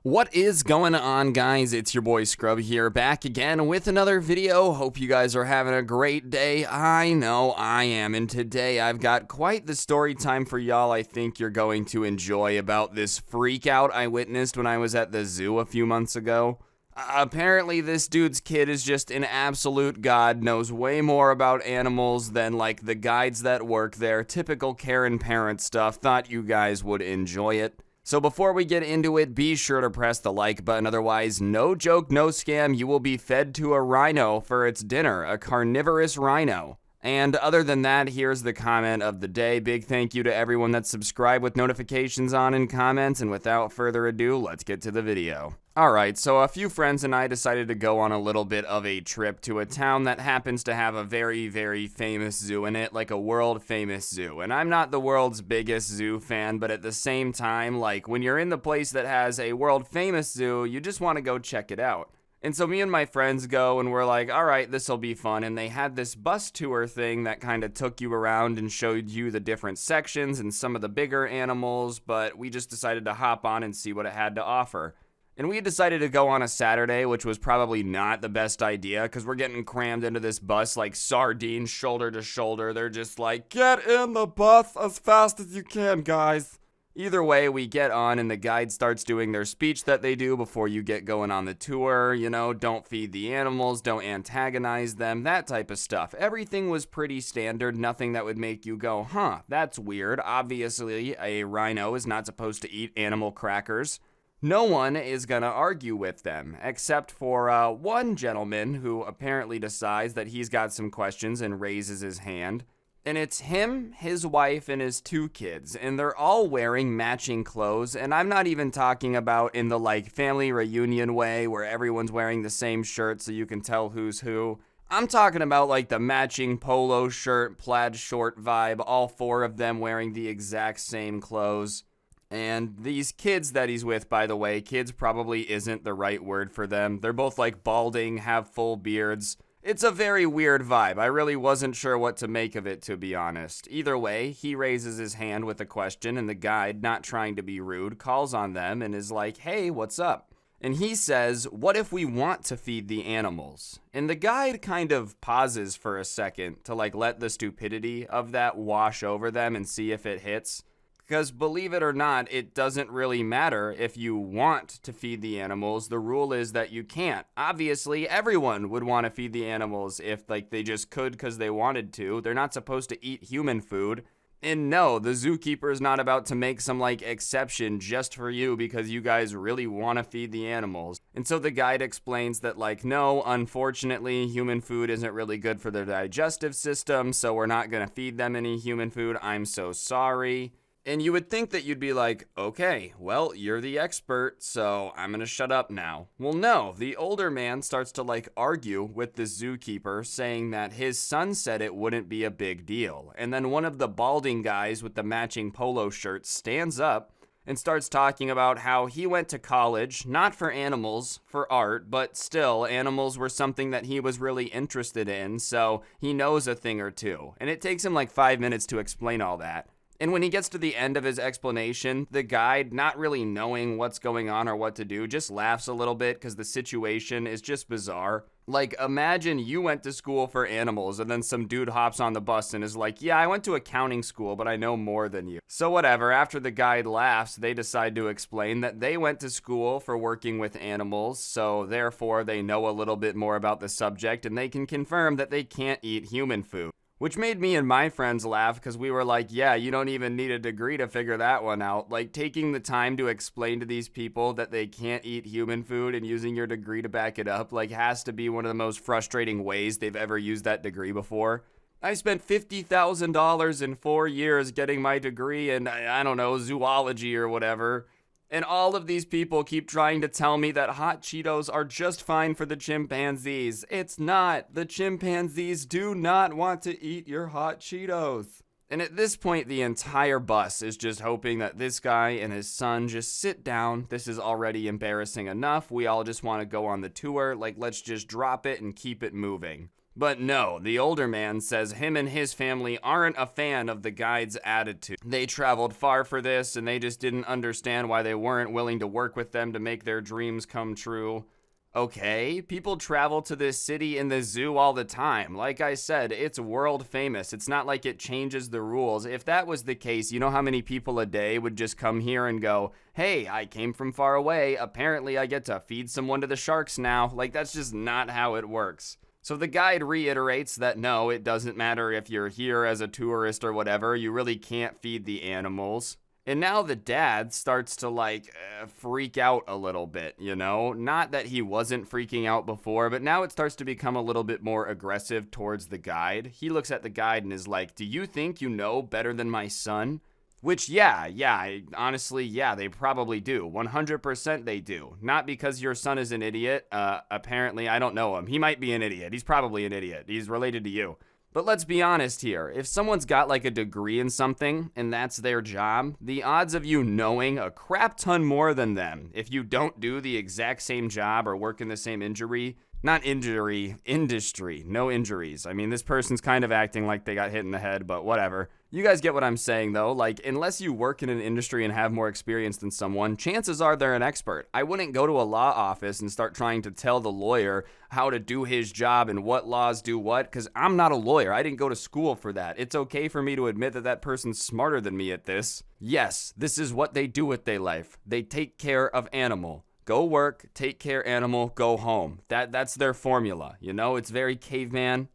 What is going on, guys? It's your boy Scrub here, back again with another video. Hope you guys are having a great day. I know I am, and today I've got quite the story time for y'all I think you're going to enjoy about this freak out I witnessed when I was at the zoo a few months ago. Apparently this dude's kid is just an absolute god, knows way more about animals than like the guides that work there. Typical Karen parent stuff. Thought you guys would enjoy it. So before we get into it, be sure to press the like button, otherwise, no joke, no scam, you will be fed to a rhino for its dinner, a carnivorous rhino. And other than that, here's the comment of the day. Big thank you to everyone that's subscribed with notifications on and comments, and without further ado, let's get to the video. Alright, so a few friends and I decided to go on a little bit of a trip to a town that happens to have a very, very famous zoo in it, like a world famous zoo. And I'm not the world's biggest zoo fan, but at the same time, like, when you're in the place that has a world famous zoo, you just want to go check it out. And so me and my friends go, and we're like, alright, this'll be fun. And they had this bus tour thing that kind of took you around and showed you the different sections and some of the bigger animals, but we just decided to hop on and see what it had to offer. And we decided to go on a Saturday, which was probably not the best idea, because we're getting crammed into this bus like sardines, shoulder to shoulder. They're just like, get in the bus as fast as you can, guys. Either way, we get on, and the guide starts doing their speech that they do before you get going on the tour. You know, don't feed the animals, don't antagonize them, that type of stuff. Everything was pretty standard, nothing that would make you go, huh, that's weird. Obviously, a rhino is not supposed to eat animal crackers. No one is gonna argue with them, except for one gentleman who apparently decides that he's got some questions and raises his hand. And it's him, his wife, and his two kids, and they're all wearing matching clothes, and I'm not even talking about in the like family reunion way where everyone's wearing the same shirt so you can tell who's who. I'm talking about like the matching polo shirt, plaid short vibe, all four of them wearing the exact same clothes. And these kids that he's with, by the way, kids probably isn't the right word for them. They're both like balding, have full beards. It's a very weird vibe. I really wasn't sure what to make of it, to be honest. Either way, he raises his hand with a question, and the guide, not trying to be rude, calls on them and is like, hey, what's up? And he says, what if we want to feed the animals? And the guide kind of pauses for a second to like let the stupidity of that wash over them and see if it hits. Because believe it or not, it doesn't really matter if you want to feed the animals. The rule is that you can't. Obviously, everyone would want to feed the animals if like they just could because they wanted to. They're not supposed to eat human food. And no, the zookeeper is not about to make some like exception just for you because you guys really want to feed the animals. And so the guide explains that like, no, unfortunately, human food isn't really good for their digestive system, so we're not going to feed them any human food. I'm so sorry. And you would think that you'd be like, okay, well, you're the expert, so I'm gonna shut up now. Well, no, the older man starts to like argue with the zookeeper, saying that his son said it wouldn't be a big deal. And then one of the balding guys with the matching polo shirt stands up and starts talking about how he went to college, not for animals, for art, but still, animals were something that he was really interested in, so he knows a thing or two. And it takes him like 5 minutes to explain all that. And when he gets to the end of his explanation, the guide, not really knowing what's going on or what to do, just laughs a little bit because the situation is just bizarre. Like, imagine you went to school for animals and then some dude hops on the bus and is like, yeah, I went to accounting school, but I know more than you. So whatever, after the guide laughs, they decide to explain that they went to school for working with animals, so therefore they know a little bit more about the subject and they can confirm that they can't eat human food. Which made me and my friends laugh because we were like, yeah, you don't even need a degree to figure that one out. Like, taking the time to explain to these people that they can't eat human food and using your degree to back it up, like, has to be one of the most frustrating ways they've ever used that degree before. I spent $50,000 in 4 years getting my degree in, I don't know, zoology or whatever. And all of these people keep trying to tell me that hot Cheetos are just fine for the chimpanzees. It's not. The chimpanzees do not want to eat your hot Cheetos. And at this point, the entire bus is just hoping that this guy and his son just sit down. This is already embarrassing enough. We all just want to go on the tour. Like, let's just drop it and keep it moving. But no, the older man says him and his family aren't a fan of the guide's attitude. They traveled far for this, and they just didn't understand why they weren't willing to work with them to make their dreams come true. Okay, people travel to this city and the zoo all the time. Like I said, it's world famous. It's not like it changes the rules. If that was the case, you know how many people a day would just come here and go, hey, I came from far away. Apparently I get to feed someone to the sharks now. Like, that's just not how it works. So the guide reiterates that no, it doesn't matter if you're here as a tourist or whatever. You really can't feed the animals. And now the dad starts to freak out a little bit, you know? Not that he wasn't freaking out before, but now it starts to become a little bit more aggressive towards the guide. He looks at the guide and is like, do you think you know better than my son? Which, honestly, they probably do. 100% they do. Not because your son is an idiot. Apparently, I don't know him. He might be an idiot. He's probably an idiot. He's related to you. But let's be honest here, if someone's got like a degree in something and that's their job, the odds of you knowing a crap ton more than them if you don't do the exact same job or work in the same industry, no injuries. I mean, this person's kind of acting like they got hit in the head, but whatever. You guys get what I'm saying though, like unless you work in an industry and have more experience than someone, chances are they're an expert. I wouldn't go to a law office and start trying to tell the lawyer how to do his job and what laws do what, because I'm not a lawyer. I didn't go to school for that. It's okay for me to admit that that person's smarter than me at this. Yes, this is what they do with their life. They take care of animal. Go work, take care animal, go home. That's their formula, you know? It's very caveman.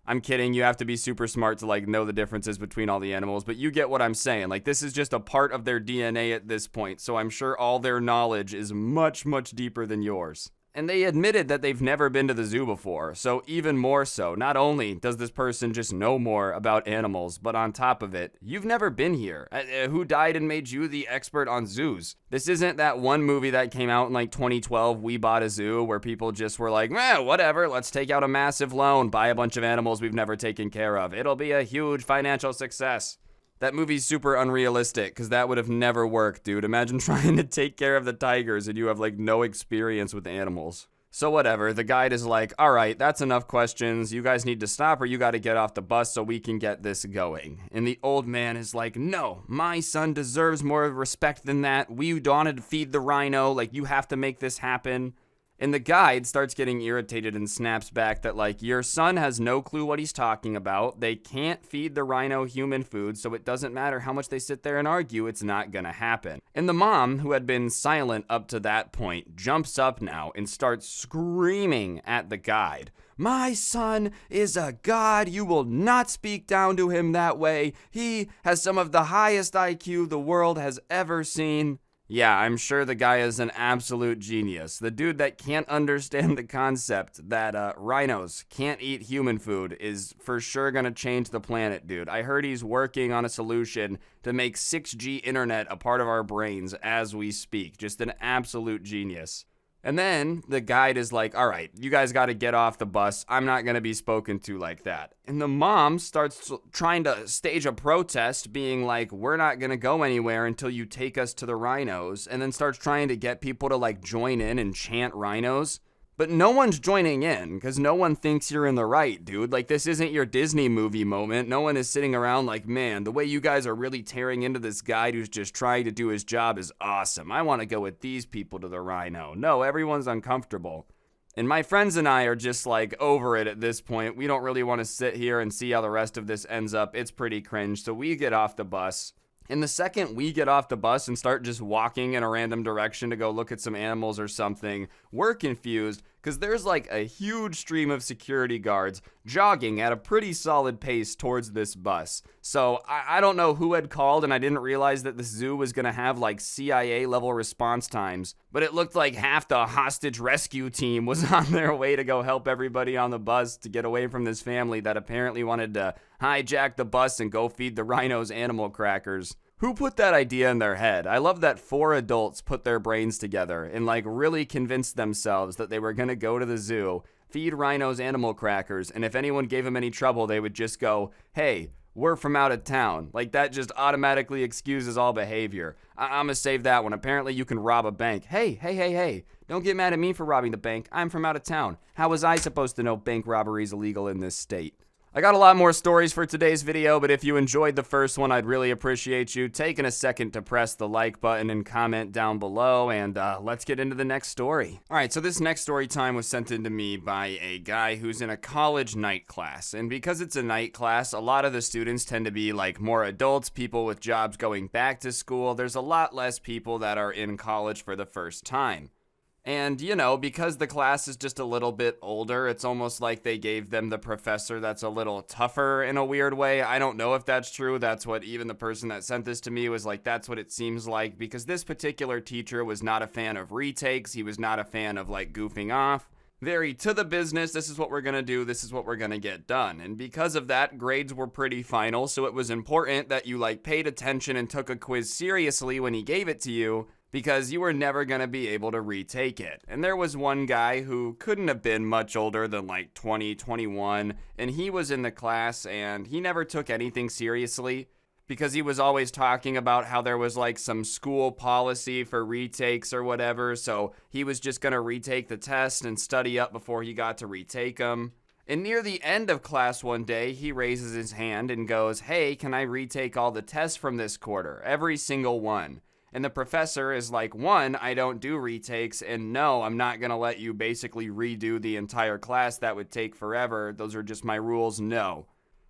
I'm kidding, you have to be super smart to know the differences between all the animals, but you get what I'm saying. This is just a part of their DNA at this point, so I'm sure all their knowledge is much, much deeper than yours. And they admitted that they've never been to the zoo before, so even more so, not only does this person just know more about animals, but on top of it, you've never been here. Who died and made you the expert on zoos? This isn't that one movie that came out in 2012, We Bought a Zoo, where people just were like, whatever, let's take out a massive loan, buy a bunch of animals we've never taken care of. It'll be a huge financial success. That movie's super unrealistic, because that would have never worked, dude. Imagine trying to take care of the tigers and you have, no experience with animals. So whatever, the guide is like, alright, that's enough questions. You guys need to stop or you gotta get off the bus so we can get this going. And the old man is like, no, my son deserves more respect than that. We wanted to feed the rhino, you have to make this happen. And the guide starts getting irritated and snaps back that, your son has no clue what he's talking about. They can't feed the rhino human food, so it doesn't matter how much they sit there and argue, it's not gonna happen. And the mom, who had been silent up to that point, jumps up now and starts screaming at the guide. My son is a god. You will not speak down to him that way. He has some of the highest IQ the world has ever seen. Yeah, I'm sure the guy is an absolute genius. The dude that can't understand the concept that rhinos can't eat human food is for sure gonna change the planet, dude. I heard he's working on a solution to make 6G internet a part of our brains as we speak. Just an absolute genius. And then the guide is like, all right, you guys got to get off the bus. I'm not going to be spoken to like that. And the mom starts trying to stage a protest, being like, we're not going to go anywhere until you take us to the rhinos. And then starts trying to get people to join in and chant rhinos. But no one's joining in because no one thinks you're in the right, dude. This isn't your Disney movie moment. No one is sitting around man, the way you guys are really tearing into this guy who's just trying to do his job is awesome. I want to go with these people to the rhino. No, everyone's uncomfortable. And my friends and I are just over it at this point. We don't really want to sit here and see how the rest of this ends up. It's pretty cringe. So we get off the bus. And the second we get off the bus and start just walking in a random direction to go look at some animals or something, we're confused because there's a huge stream of security guards jogging at a pretty solid pace towards this bus. So I don't know who had called, and I didn't realize that the zoo was going to have CIA level response times, but it looked like half the hostage rescue team was on their way to go help everybody on the bus to get away from this family that apparently wanted to hijack the bus and go feed the rhinos animal crackers. Who put that idea in their head? I love that 4 adults put their brains together and really convinced themselves that they were going to go to the zoo, feed rhinos animal crackers, and if anyone gave them any trouble, they would just go, hey, we're from out of town. Like, that just automatically excuses all behavior. I'm gonna save that one. Apparently you can rob a bank. Hey. Don't get mad at me for robbing the bank. I'm from out of town. How was I supposed to know bank robbery is illegal in this state? I got a lot more stories for today's video, but if you enjoyed the first one, I'd really appreciate you taking a second to press the like button and comment down below, and let's get into the next story. Alright, so this next story time was sent in to me by a guy who's in a college night class, and because it's a night class, a lot of the students tend to be like more adults, people with jobs going back to school. There's a lot less people that are in college for the first time. And, you know, because the class is just a little bit older, it's almost like they gave them the professor that's a little tougher in a weird way. I don't know if that's true. That's what even the person that sent this to me was like, that's what it seems like. Because this particular teacher was not a fan of retakes. He was not a fan of, like, goofing off. Very to the business, this is what we're gonna do, this is what we're gonna get done. And because of that, grades were pretty final, so it was important that you, like, paid attention and took a quiz seriously when he gave it to you, because you were never going to be able to retake it. And there was one guy who couldn't have been much older than like 20, 21, and he was in the class and he never took anything seriously because he was always talking about how there was like some school policy for retakes or whatever, so he was just going to retake the test and study up before he got to retake them. And near the end of class one day, he raises his hand and goes, "Hey, can I retake all the tests from this quarter? Every single one." And the professor is like, 1, I don't do retakes, and no, I'm not going to let you basically redo the entire class. That would take forever. Those are just my rules. No.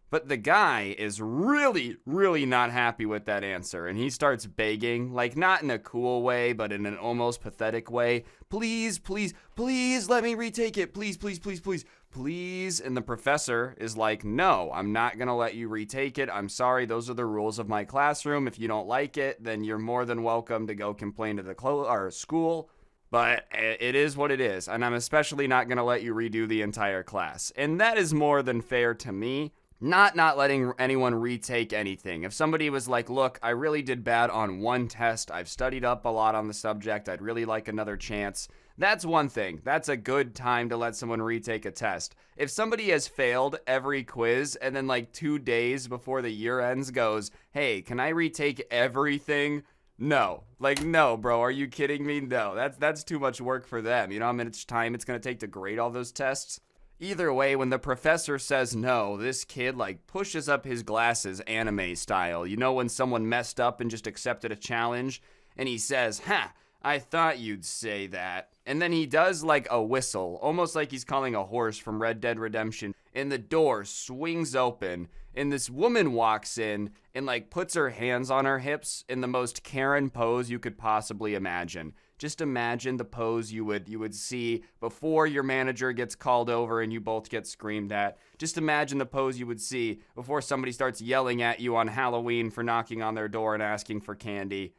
But the guy is really, really not happy with that answer, and he starts begging, like not in a cool way, but in an almost pathetic way. Please, please, please let me retake it. Please, please, please, please, please. And the professor is like, no, I'm not going to let you retake it. I'm sorry. Those are the rules of my classroom. If you don't like it, then you're more than welcome to go complain to the school. But it is what it is, and I'm especially not going to let you redo the entire class. And that is more than fair to me. Not letting anyone retake anything. If somebody was like, look, I really did bad on one test, I've studied up a lot on the subject, I'd really like another chance, that's one thing. That's a good time to let someone retake a test. If somebody has failed every quiz and then like 2 days before the year ends goes, hey, can I retake everything? No. Like, no, bro, are you kidding me? No, that's too much work for them. You know how much time it's going to take to grade all those tests? Either way, when the professor says no, this kid like pushes up his glasses anime style. You know when someone messed up and just accepted a challenge? And he says, "Ha, I thought you'd say that." And then he does like a whistle, almost like he's calling a horse from Red Dead Redemption. And the door swings open and this woman walks in and like puts her hands on her hips in the most Karen pose you could possibly imagine. Just imagine the pose you would see before your manager gets called over and you both get screamed at. Just imagine the pose you would see before somebody starts yelling at you on Halloween for knocking on their door and asking for candy.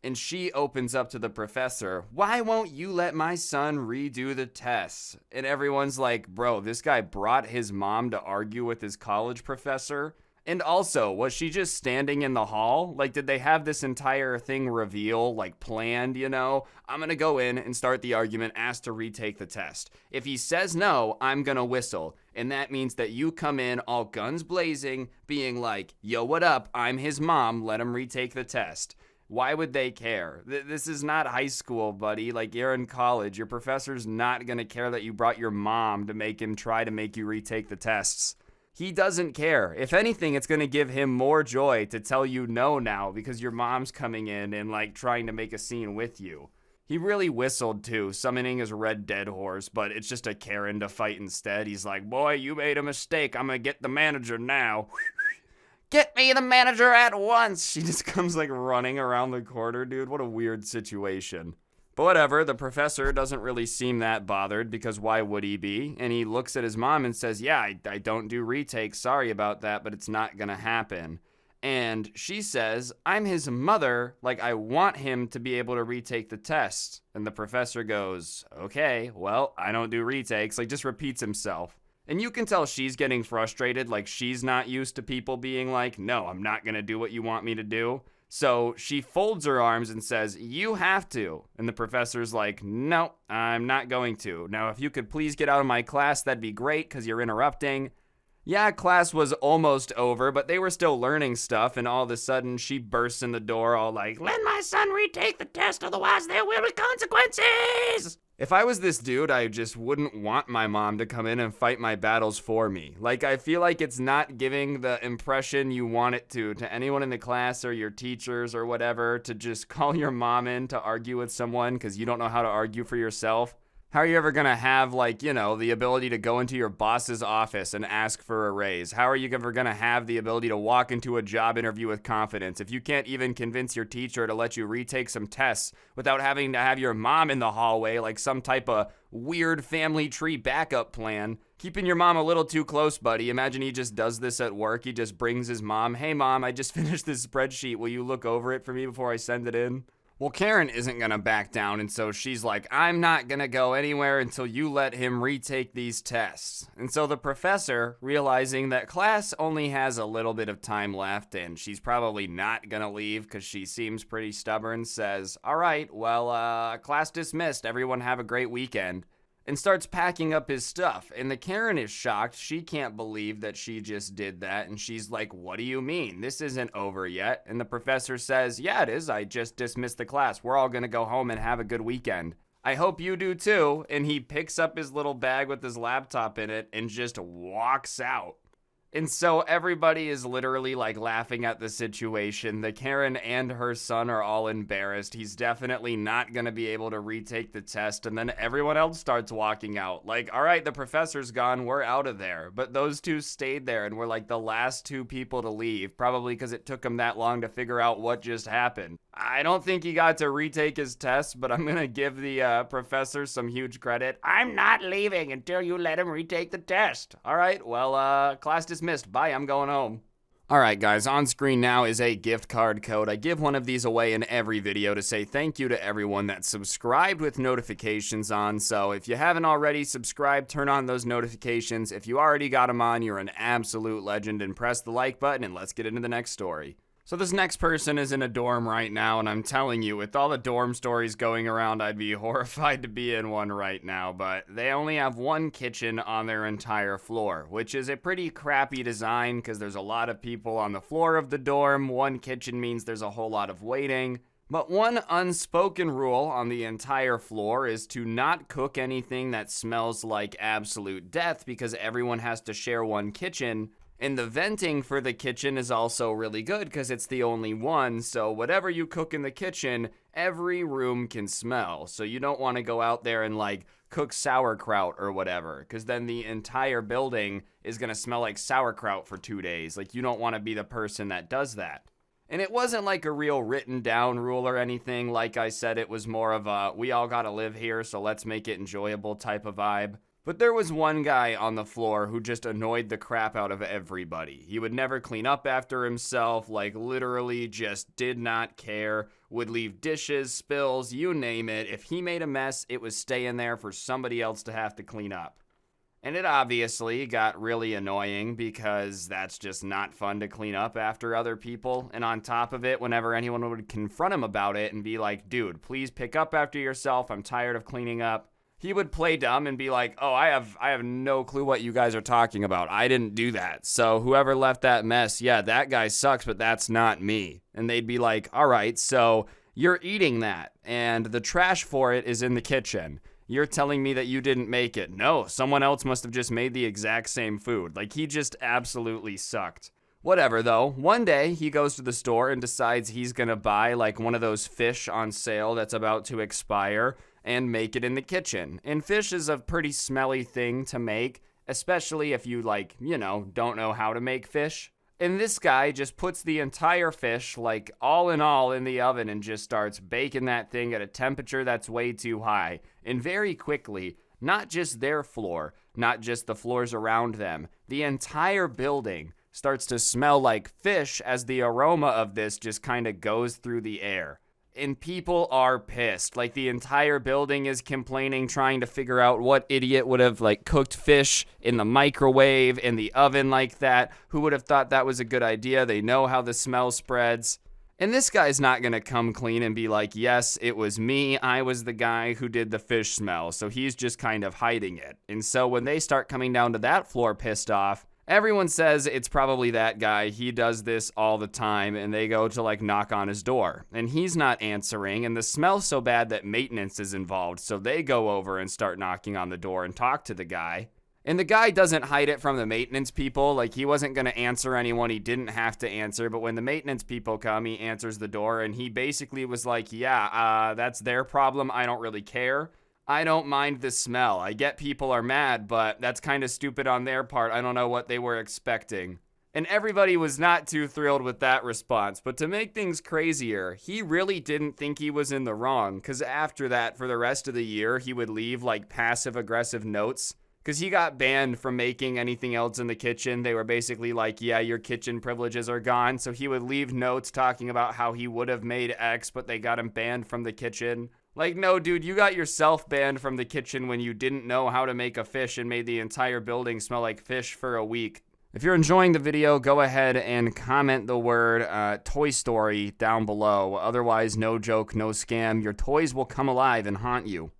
And she opens up to the professor, "Why won't you let my son redo the tests?" And everyone's like, bro, this guy brought his mom to argue with his college professor? And also, was she just standing in the hall? Like, did they have this entire thing reveal, like, planned, you know? I'm gonna go in and start the argument, ask to retake the test. If he says no, I'm gonna whistle. And that means that you come in all guns blazing, being like, yo, what up? I'm his mom, let him retake the test. Why would they care? This is not high school, buddy. Like, you're in college. Your professor's not gonna care that you brought your mom to make him try to make you retake the tests. He doesn't care. If anything, it's going to give him more joy to tell you no now because your mom's coming in and like trying to make a scene with you. He really whistled too, summoning his Red Dead horse, but it's just a Karen to fight instead. He's like, boy, you made a mistake. I'm going to get the manager now. Get me the manager at once. She just comes like running around the corner, dude. What a weird situation. But whatever, the professor doesn't really seem that bothered because why would he be? And he looks at his mom and says, yeah, I don't do retakes, sorry about that, but it's not gonna happen. And she says, I'm his mother, like I want him to be able to retake the test. And the professor goes, okay, well, I don't do retakes, like just repeats himself. And you can tell she's getting frustrated, like she's not used to people being like, no, I'm not gonna do what you want me to do. So she folds her arms and says, you have to. And the professor's like, no, I'm not going to. Now, if you could please get out of my class, that'd be great because you're interrupting. Yeah, class was almost over, but they were still learning stuff, and all of a sudden she bursts in the door all like, "Let my son retake the test, otherwise there will be consequences!" If I was this dude, I just wouldn't want my mom to come in and fight my battles for me. Like, I feel like it's not giving the impression you want it to anyone in the class or your teachers or whatever, to just call your mom in to argue with someone because you don't know how to argue for yourself. How are you ever gonna have, like, the ability to go into your boss's office and ask for a raise? How are you ever gonna have the ability to walk into a job interview with confidence if you can't even convince your teacher to let you retake some tests without having to have your mom in the hallway like some type of weird family tree backup plan? Keeping your mom a little too close, buddy. Imagine he just does this at work. He just brings his mom. "Hey, mom, I just finished this spreadsheet. Will you look over it for me before I send it in?" Well, Karen isn't going to back down, and so she's like, "I'm not going to go anywhere until you let him retake these tests." And so the professor, realizing that class only has a little bit of time left, and she's probably not going to leave because she seems pretty stubborn, says, "All right, well, class dismissed. Everyone have a great weekend." And starts packing up his stuff. And the Karen is shocked. She can't believe that she just did that. And she's like, "What do you mean? This isn't over yet." And the professor says, "Yeah, it is. I just dismissed the class. We're all going to go home and have a good weekend. I hope you do too." And he picks up his little bag with his laptop in it and just walks out. And so everybody is literally like laughing at the situation. The Karen and her son are all embarrassed. He's definitely not going to be able to retake the test. And then everyone else starts walking out. Like, all right, the professor's gone. We're out of there. But those two stayed there and were like the last two people to leave, probably because it took them that long to figure out what just happened. I don't think he got to retake his test, but I'm going to give the professor some huge credit. "I'm not leaving until you let him retake the test." All right, well, class dismissed. Bye, I'm going home. All right, guys, on screen now is a gift card code. I give one of these away in every video to say thank you to everyone that subscribed with notifications on. So if you haven't already subscribed, turn on those notifications. If you already got them on, you're an absolute legend, and press the like button, and let's get into the next story. So this next person is in a dorm right now, and I'm telling you, with all the dorm stories going around, I'd be horrified to be in one right now, but they only have one kitchen on their entire floor, which is a pretty crappy design because there's a lot of people on the floor of the dorm. One kitchen means there's a whole lot of waiting. But one unspoken rule on the entire floor is to not cook anything that smells like absolute death because everyone has to share one kitchen. And the venting for the kitchen is also really good because it's the only one, so whatever you cook in the kitchen, every room can smell. So you don't want to go out there and like cook sauerkraut or whatever, because then the entire building is going to smell like sauerkraut for 2 days. Like, you don't want to be the person that does that. And it wasn't like a real written down rule or anything. Like I said, it was more of a, we all got to live here, so let's make it enjoyable type of vibe. But there was one guy on the floor who just annoyed the crap out of everybody. He would never clean up after himself, like literally just did not care, would leave dishes, spills, you name it. If he made a mess, it was staying there for somebody else to have to clean up. And it obviously got really annoying because that's just not fun to clean up after other people. And on top of it, whenever anyone would confront him about it and be like, "Dude, please pick up after yourself, I'm tired of cleaning up," he would play dumb and be like, "Oh, I have no clue what you guys are talking about. I didn't do that. So whoever left that mess, yeah, that guy sucks, but that's not me." And they'd be like, "All right, so you're eating that, and the trash for it is in the kitchen. You're telling me that you didn't make it. No, someone else must have just made the exact same food." Like, he just absolutely sucked. Whatever, though. One day, he goes to the store and decides he's gonna buy, like, one of those fish on sale that's about to expire and make it in the kitchen. And fish is a pretty smelly thing to make, especially if you, like, don't know how to make fish. And this guy just puts the entire fish, like, all in all in the oven and just starts baking that thing at a temperature that's way too high. And very quickly, not just their floor, not just the floors around them, the entire building starts to smell like fish as the aroma of this just kind of goes through the air. And people are pissed. Like, the entire building is complaining, trying to figure out what idiot would have, like, cooked fish in the microwave, in the oven like that. Who would have thought that was a good idea? They know how the smell spreads. And this guy's not going to come clean and be like, "Yes, it was me. I was the guy who did the fish smell." So he's just kind of hiding it. And so when they start coming down to that floor pissed off, Everyone says it's probably that guy. He does this all the time, and they go to like knock on his door, and he's not answering, and the smell's so bad that maintenance is involved, so they go over and start knocking on the door and talk to the guy. And the guy doesn't hide it from the maintenance people. Like, he wasn't going to answer anyone. He didn't have to answer. But when the maintenance people come, he answers the door. And he basically was like, yeah, that's their problem. I don't really care. I don't mind the smell. I get people are mad, but that's kind of stupid on their part. I don't know what they were expecting. And everybody was not too thrilled with that response. But to make things crazier, he really didn't think he was in the wrong. Because after that, for the rest of the year, he would leave like passive-aggressive notes. Because he got banned from making anything else in the kitchen. They were basically like, yeah, your kitchen privileges are gone. So he would leave notes talking about how he would have made X, but they got him banned from the kitchen. Like, no, dude, you got yourself banned from the kitchen when you didn't know how to make a fish and made the entire building smell like fish for a week. If you're enjoying the video, go ahead and comment the word Toy Story down below. Otherwise, no joke, no scam. Your toys will come alive and haunt you.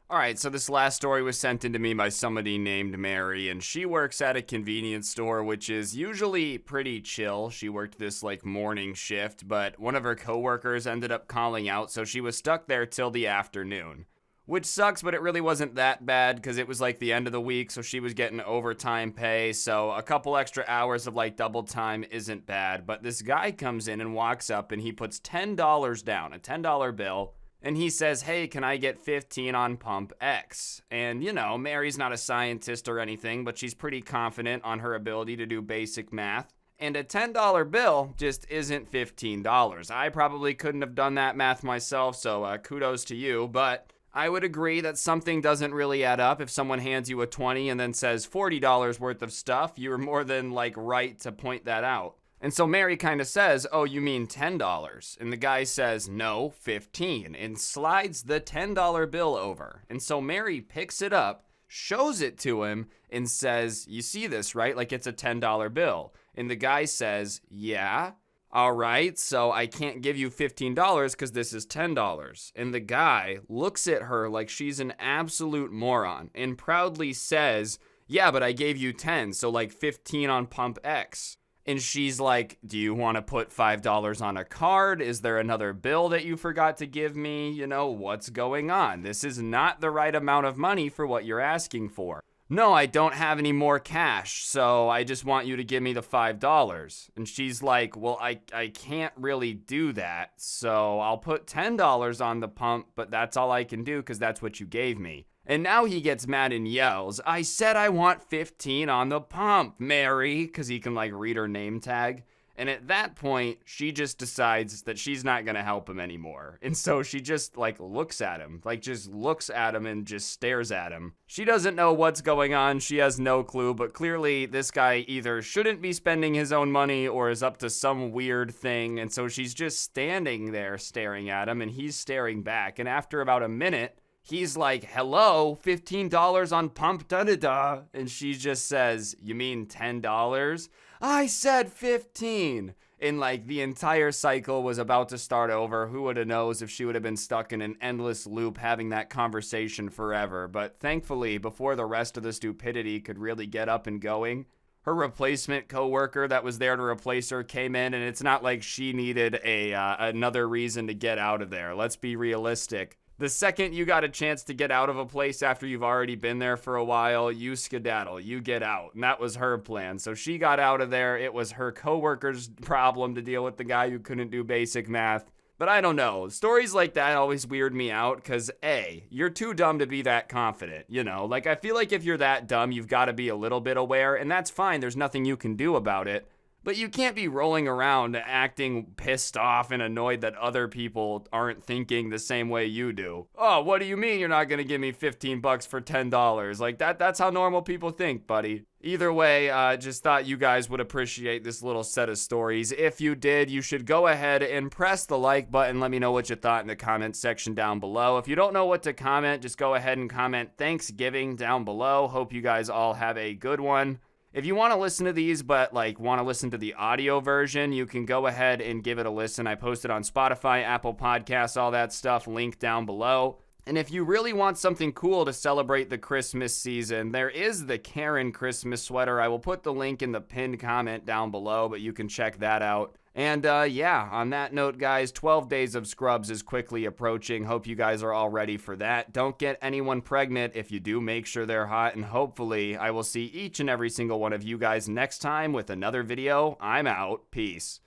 Alright, so this last story was sent in to me by somebody named Mary, and she works at a convenience store, which is usually pretty chill. She worked this, like, morning shift, but one of her coworkers ended up calling out, so she was stuck there till the afternoon. Which sucks, but it really wasn't that bad, because it was, like, the end of the week, so she was getting overtime pay, so a couple extra hours of, like, double time isn't bad. But this guy comes in and walks up, and he puts $10 down, a $10 bill, and he says, hey, can I get 15 on pump X? And, you know, Mary's not a scientist or anything, but she's pretty confident on her ability to do basic math. And a $10 bill just isn't $15. I probably couldn't have done that math myself, so kudos to you. But I would agree that something doesn't really add up. If someone hands you a 20 and then says $40 worth of stuff, you're more than, like, right to point that out. And so Mary kind of says, oh, you mean $10? And the guy says, no, 15, and slides the $10 bill over. And so Mary picks it up, shows it to him, and says, you see this, right? Like, it's a $10 bill. And the guy says, yeah, all right, so I can't give you $15 because this is $10. And the guy looks at her like she's an absolute moron and proudly says, yeah, but I gave you 10, so like 15 on pump X. And she's like, do you want to put $5 on a card? Is there another bill that you forgot to give me? You know, what's going on? This is not the right amount of money for what you're asking for. No, I don't have any more cash, so I just want you to give me the $5. And she's like, well, I can't really do that, so I'll put $10 on the pump, but that's all I can do because that's what you gave me. And now he gets mad and yells, I said I want 15 on the pump, Mary, because he can, like, read her name tag. And at that point, she just decides that she's not going to help him anymore. And so she just, like, looks at him. Like, just looks at him and just stares at him. She doesn't know what's going on. She has no clue. But clearly, this guy either shouldn't be spending his own money or is up to some weird thing. And so she's just standing there staring at him, and he's staring back. And after about a minute, he's like, hello, $15 on pump da-da-da. And she just says, you mean $10? I said 15. And like the entire cycle was about to start over. Who would have knows if she would have been stuck in an endless loop having that conversation forever. But thankfully, before the rest of the stupidity could really get up and going, her replacement coworker that was there to replace her came in, and it's not like she needed another reason to get out of there. Let's be realistic. The second you got a chance to get out of a place after you've already been there for a while, you skedaddle, you get out. And that was her plan. So she got out of there. It was her coworker's problem to deal with the guy who couldn't do basic math. But I don't know. Stories like that always weird me out because, A, you're too dumb to be that confident, you know? Like, I feel like if you're that dumb, you've got to be a little bit aware, and that's fine. There's nothing you can do about it. But you can't be rolling around acting pissed off and annoyed that other people aren't thinking the same way you do. Oh, what do you mean you're not going to give me $15 for $10? Like, that's how normal people think, buddy. Either way, just thought you guys would appreciate this little set of stories. If you did, you should go ahead and press the like button. Let me know what you thought in the comment section down below. If you don't know what to comment, just go ahead and comment Thanksgiving down below. Hope you guys all have a good one. If you want to listen to these, but like want to listen to the audio version, you can go ahead and give it a listen. I posted on Spotify, Apple Podcasts, all that stuff, link down below. And if you really want something cool to celebrate the Christmas season, there is the Karen Christmas sweater. I will put the link in the pinned comment down below, but you can check that out. And yeah, on that note, guys, 12 days of Scrubs is quickly approaching. Hope you guys are all ready for that. Don't get anyone pregnant. If you do, make sure they're hot. And hopefully, I will see each and every single one of you guys next time with another video. I'm out. Peace.